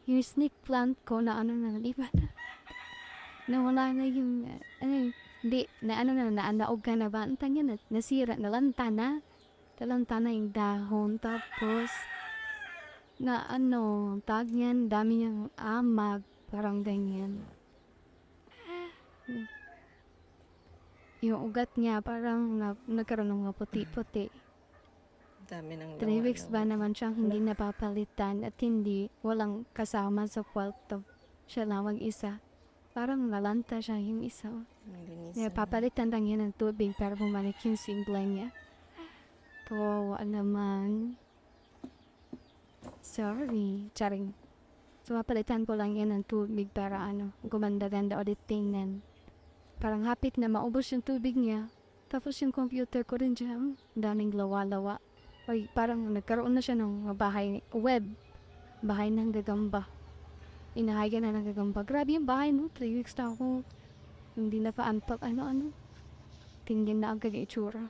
yung snake plant ko na ano na, di ba? Nawala na yung, hindi, na ano na, naanaog ka na ba? Ang tanya na, nasira, nalanta na. Nalanta na yung dahon. Tapos, na ano, tag niyan, dami niyang amag, parang ganyan. Yung ugat niya, parang nagkaroon ng mga puti-puti. Dami ng 3 weeks ba lawa-lawa. naman siyang hindi napapalitan at hindi, walang kasama sa kwarto. Siya lang mag-isa. Parang nalanta siya yung isa. Nilinisan. Papalitan lang yan ng tubig para bumalik yung sigla niya. Kawawa naman. Sorry. Charing. So, papalitan ko lang yan ng tubig para gumanda-ganda ulit tingnan. Parang hapit na maubos yung tubig niya. Tapos yung computer ko rin dyan, daming lawa-lawa. Ay, parang nagkaroon na siya ng bahay, web. Bahay ng gagamba. Inahayan na ng gagamba. Grabe yung bahay, no? 3 weeks na ako. Hindi na pa-unpack, ano-ano. Tingin na ang kag-itsura.